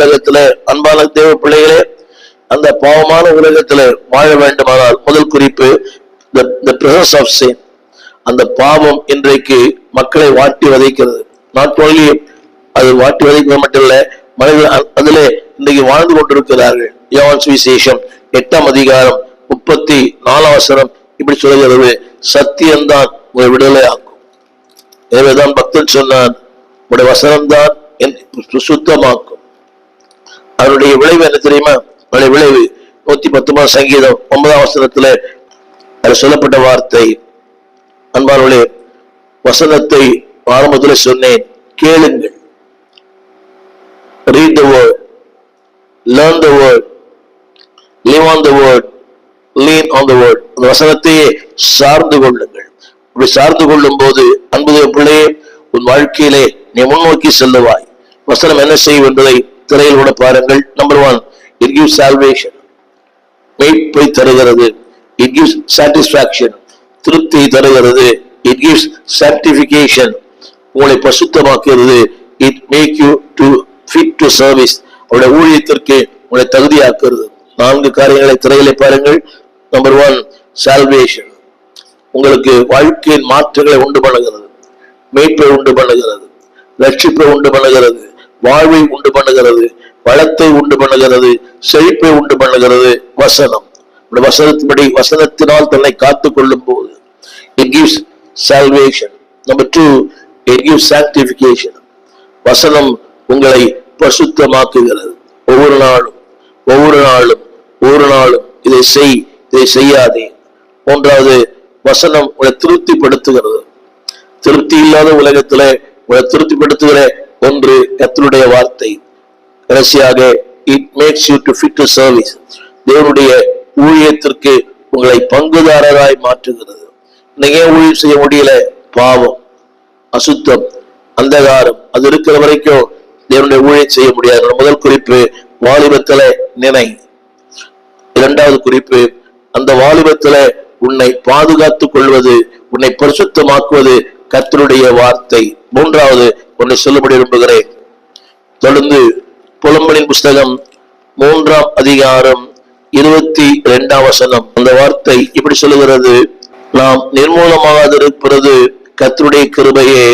உலகத்துல அன்பான தேவ பிள்ளைகளே, அந்த பாவமான உலகத்துல வாழ வேண்டுமானால் முதல் குறிப்பு the presence of sin. அந்த பாவம் இன்றைக்கு மக்களை வாட்டி வதைக்கிறது. நாட் ஓன்லி அது வாட்டி வதைக்கிறது மட்டும் இல்ல, மனிதர்கள் அதிலே இன்றைக்கு வாழ்ந்து கொண்டிருக்கிறார்கள். யோவான் சுவிசேஷம் 8ஆம் அதிகாரம் 34ஆம் வசனம் இப்படி சொல்கிறது, சத்தியம்தான் உங்களை விடுதலை ஆக்கும். எனவேதான் பக்தன் சொன்னான், உடைய வசனம்தான் சுத்தமாக்கும். அவருடைய விளைவு என்ன தெரியுமா? அவருடைய விளைவு 119 சங்கீதம் 9ஆம் வசனத்துல சொல்லப்பட்ட வார்த்தை, அன்பானவர்களே, வசனத்தை ஆரம்பத்தில் சொன்னேன், கேளுங்கள். Read the word, learn the word, live on the word, lean on the word. அந்த வசனத்தையே சார்ந்து கொள்ளுங்கள். இப்படி சார்ந்து கொள்ளும் போது அன்புடைய பிள்ளையே, உன் வாழ்க்கையிலே நீ முன்னோக்கி செல்லுவாய். வசனம் என்ன செய்யும் என்பதை திரையில் கூட பாருங்கள். Number 1, it gives salvation. மீட்பை தருகிறது. It gives satisfaction. திருப்தி தருகிறது. It gives sanctification. உங்களை பசுத்தமாக்குகிறது. It make you to fit to service. அவருடைய ஊழியத்திற்கு உங்களை தகுதியாக்குகிறது. 4 காரியங்களை திரையிலே பாருங்கள். Number 1, salvation. உங்களுக்கு வாழ்க்கையின் மாற்றங்களை உண்டு பண்ணுகிறது. மீட்பை உண்டு பண்ணுகிறது. ரட்சிப்பை உண்டு பண்ணுகிறது. வாழ்வை உண்டு பண்ணுகிறது. வளத்தை உண்டு பண்ணுகிறது. செழிப்பை உண்டு பண்ணுகிறது. வசனம். வசனத்தின்படி வசனத்தினால் தன்னை காத்துக் கொள்ளும் போது it gives salvation. Number 2, it gives sanctification. வசனம் உங்களை பரிசுத்தமாக்குகிறது. ஒவ்வொரு நாளும் இதை செய், இதை செய்யாதே. 3வது, வசனம் உங்களை திருப்திப்படுத்துகிறது. திருப்தி இல்லாத உலகத்துல உங்களை திருப்திப்படுத்துகிற ஒன்று கர்த்தருடைய வார்த்தை. கடைசியாக, it makes you to fit to service. தேவனுடைய ஊழியத்திற்கு உங்களை பங்குதாரராய் மாற்றுகிறது. நீங்க ஊழியம் செய்ய முடியல, பாவம், அசுத்தம், அந்தகாரம் அது இருக்கிற வரைக்கும் தேவனுடைய ஊழியம் செய்ய முடியாது. முதல் குறிப்பு, வாலிபத்துல நினை. 2வது குறிப்பு, அந்த வாலிபத்துல உன்னை பாதுகாத்துக் கொள்வது, உன்னை பரிசுத்தமாக்குவது கர்த்தருடைய வார்த்தை. 3வது ஒன்றை சொல்லும்படி விரும்புகிறேன். தொடர்ந்து புலம்பலின் புஸ்தகம் 3ஆம் அதிகாரம் 22ஆம் வசனம். அந்த வார்த்தை இப்படி சொல்லுகிறது, நாம் நிர்மூலமாகாதிருப்பது கர்த்தருடைய கிருபையே,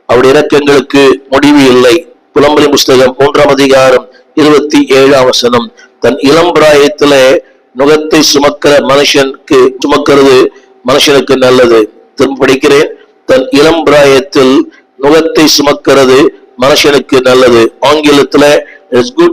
அவருடைய இரக்கங்களுக்கு முடிவு இல்லை. புலம்பலின் புஸ்தகம் 3ஆம் அதிகாரம் 27ஆம் வசனம். தன் இளம் பிராயத்திலே நுகத்தை சுமக்கிறது மனுஷனுக்கு நல்லது. திரும்ப படிக்கிறேன், தன் இளம் பிராயத்தில் நுகத்தை சுமக்கிறது மனுஷனுக்கு நல்லது. ஆங்கிலத்துல இட்ஸ் குட்